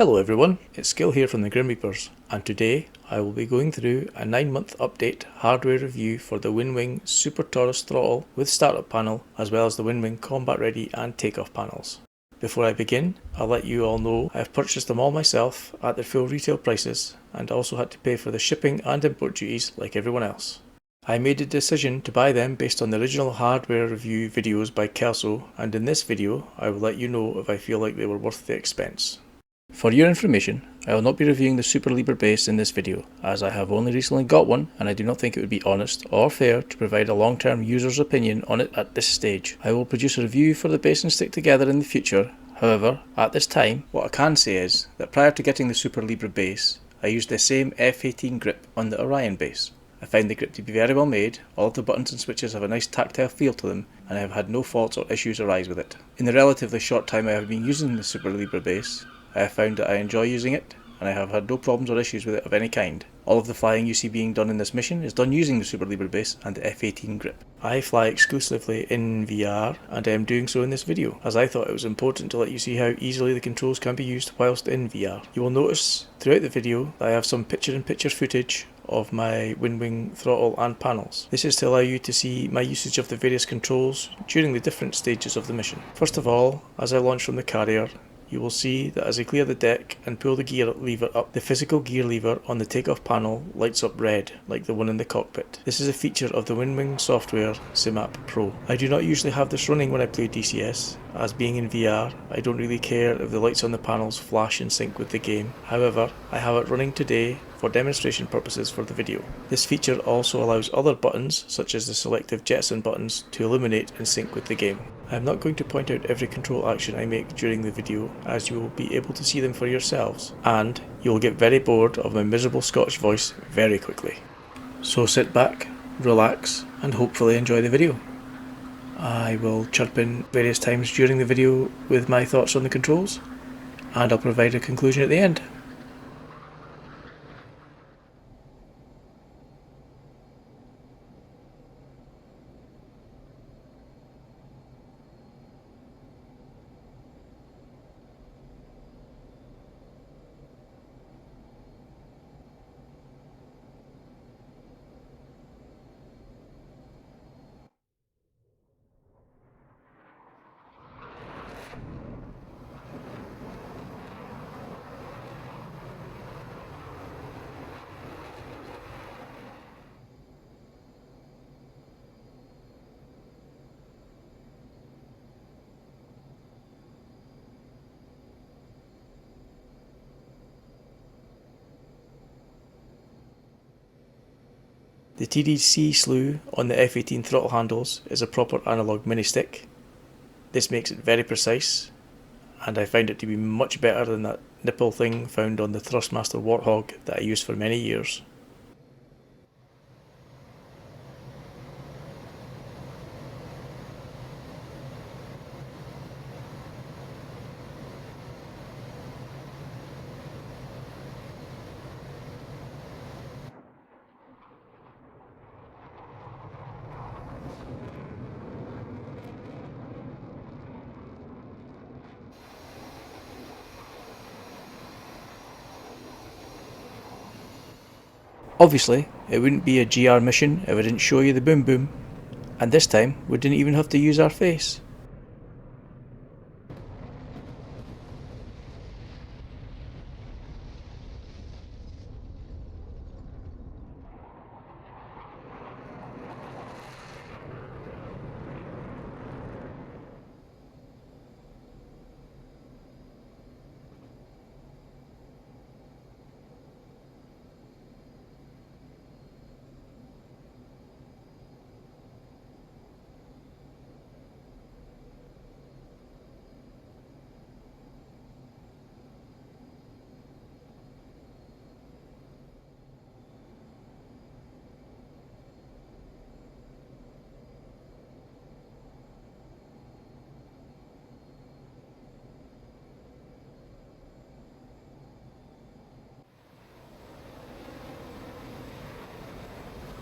Hello everyone, it's Skil here from the Grim Reapers, and today I will be going through a 9-month update hardware review for the Winwing Super Taurus throttle with startup panel, as well as the Winwing combat ready and takeoff panels. Before I begin, I'll let you all know I have purchased them all myself at their full retail prices and also had to pay for the shipping and import duties like everyone else. I made a decision to buy them based on the original hardware review videos by Kelso, and in this video I will let you know if I feel like they were worth the expense. For your information, I will not be reviewing the Super Libre base in this video, as I have only recently got one and I do not think it would be honest or fair to provide a long-term user's opinion on it at this stage. I will produce a review for the base and stick together in the future. However, at this time, what I can say is that prior to getting the Super Libre base, I used the same F18 grip on the Orion base. I find the grip to be very well made, all of the buttons and switches have a nice tactile feel to them, and I have had no faults or issues arise with it. In the relatively short time I have been using the Super Libre base, I have found that I enjoy using it, and I have had no problems or issues with it of any kind. All of the flying you see being done in this mission is done using the Super Libre base and the F18 grip. I fly exclusively in VR, and I am doing so in this video, as I thought it was important to let you see how easily the controls can be used whilst in VR. You will notice throughout the video that I have some picture-in-picture footage of my Winwing throttle and panels. This is to allow you to see my usage of the various controls during the different stages of the mission. First of all, as I launch from the carrier, you will see that as I clear the deck and pull the gear lever up, the physical gear lever on the takeoff panel lights up red, like the one in the cockpit. This is a feature of the Winwing software SimApp Pro. I do not usually have this running when I play DCS, as being in VR, I don't really care if the lights on the panels flash in sync with the game. However, I have it running today for demonstration purposes for the video. This feature also allows other buttons, such as the selective jettison buttons, to illuminate in sync with the game. I am not going to point out every control action I make during the video, as you will be able to see them for yourselves, and you will get very bored of my miserable Scottish voice very quickly. So sit back, relax, and hopefully enjoy the video. I will chirp in various times during the video with my thoughts on the controls, and I'll provide a conclusion at the end. The TDC slew on the F18 throttle handles is a proper analog mini stick. This makes it very precise, and I find it to be much better than that nipple thing found on the Thrustmaster Warthog that I used for many years. Obviously, it wouldn't be a GR mission if I didn't show you the boom boom, and this time we didn't even have to use our face.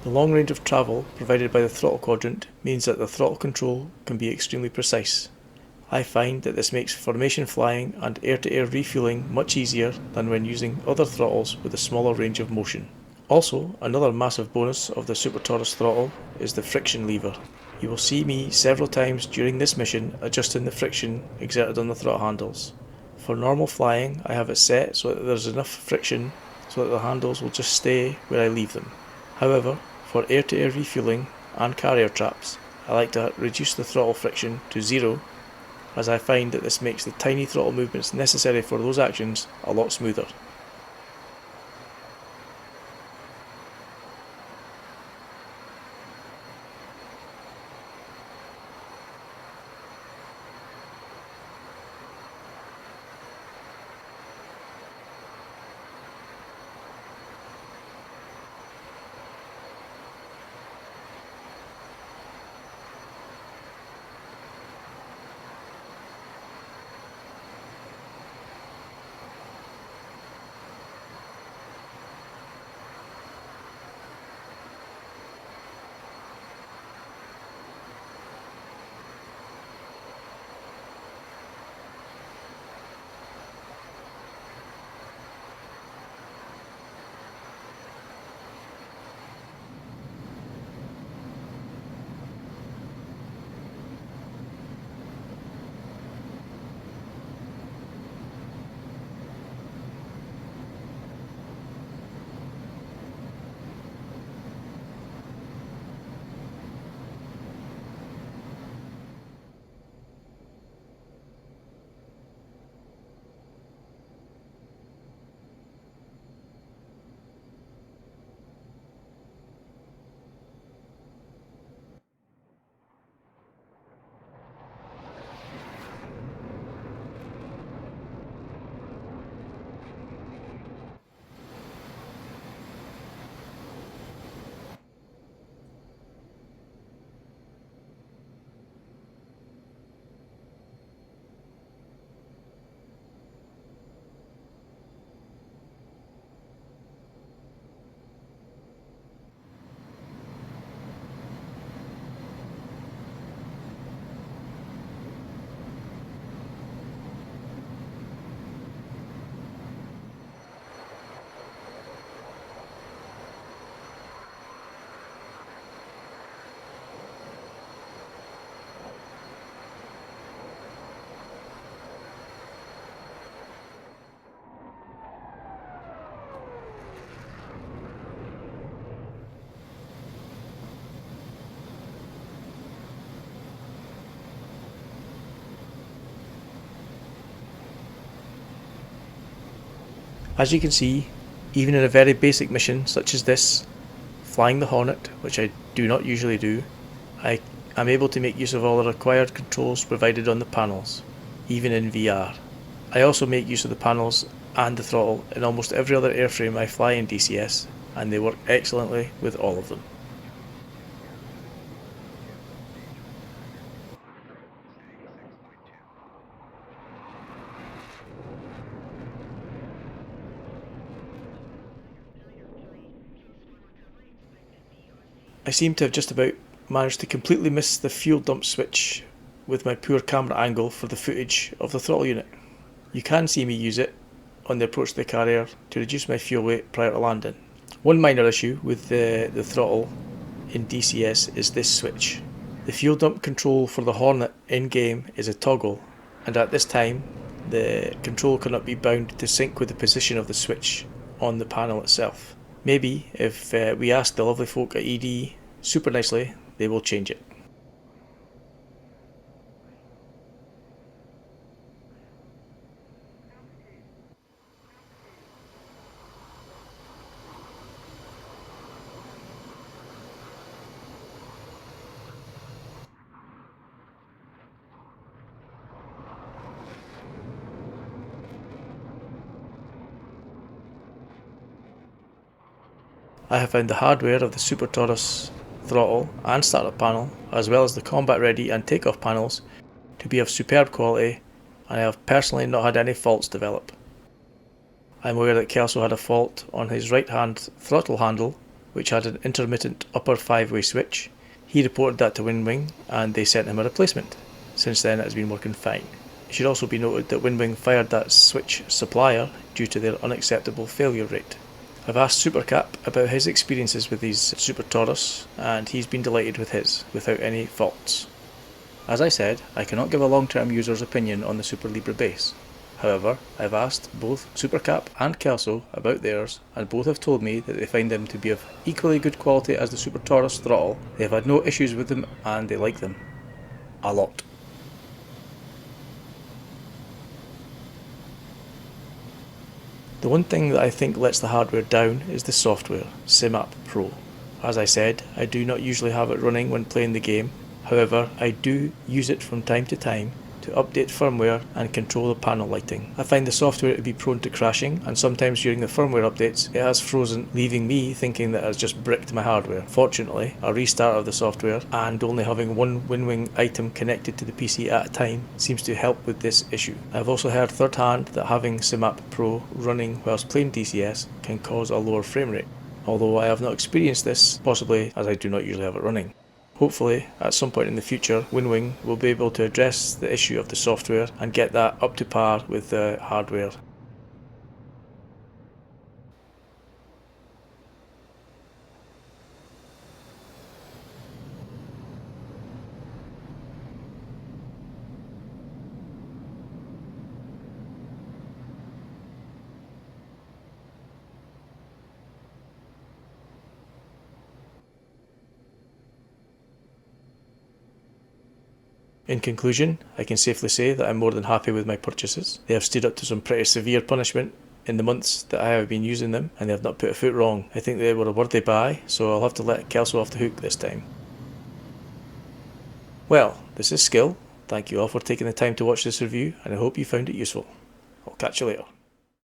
The long range of travel provided by the throttle quadrant means that the throttle control can be extremely precise. I find that this makes formation flying and air-to-air refueling much easier than when using other throttles with a smaller range of motion. Also, another massive bonus of the Super Taurus throttle is the friction lever. You will see me several times during this mission adjusting the friction exerted on the throttle handles. For normal flying, I have it set so that there's enough friction so that the handles will just stay where I leave them. However, for air-to-air refueling and carrier traps, I like to reduce the throttle friction to zero, as I find that this makes the tiny throttle movements necessary for those actions a lot smoother. As you can see, even in a very basic mission such as this, flying the Hornet, which I do not usually do, I am able to make use of all the required controls provided on the panels, even in VR. I also make use of the panels and the throttle in almost every other airframe I fly in DCS, and they work excellently with all of them. I seem to have just about managed to completely miss the fuel dump switch with my poor camera angle for the footage of the throttle unit. You can see me use it on the approach to the carrier to reduce my fuel weight prior to landing. One minor issue with the throttle in DCS is this switch. The fuel dump control for the Hornet in-game is a toggle, and at this time the control cannot be bound to sync with the position of the switch on the panel itself. Maybe if we ask the lovely folk at ED super nicely, they will change it. I have found the hardware of the Super Taurus throttle and startup panel, as well as the combat ready and takeoff panels, to be of superb quality, and I have personally not had any faults develop. I am aware that Kelso had a fault on his right hand throttle handle, which had an intermittent upper 5-way switch. He reported that to Winwing and they sent him a replacement. Since then it has been working fine. It should also be noted that Winwing fired that switch supplier due to their unacceptable failure rate. I've asked Supercap about his experiences with these Super Taurus, and he's been delighted with his, without any faults. As I said, I cannot give a long-term user's opinion on the Super Libre base. However, I've asked both Supercap and Kelso about theirs, and both have told me that they find them to be of equally good quality as the Super Taurus throttle. They have had no issues with them and they like them. A lot. The one thing that I think lets the hardware down is the software, SimApp Pro. As I said, I do not usually have it running when playing the game. However, I do use it from time to time to update firmware and control the panel lighting. I find the software to be prone to crashing, and sometimes during the firmware updates it has frozen, leaving me thinking that it has just bricked my hardware. Fortunately, a restart of the software and only having one Winwing item connected to the PC at a time seems to help with this issue. I have also heard third hand that having SimApp Pro running whilst playing DCS can cause a lower frame rate, although I have not experienced this, possibly as I do not usually have it running. Hopefully, at some point in the future, Winwing will be able to address the issue of the software and get that up to par with the hardware. In conclusion, I can safely say that I'm more than happy with my purchases. They have stood up to some pretty severe punishment in the months that I have been using them, and they have not put a foot wrong. I think they were a worthy buy, so I'll have to let Kelso off the hook this time. Well, this is Skil. Thank you all for taking the time to watch this review, and I hope you found it useful. I'll catch you later.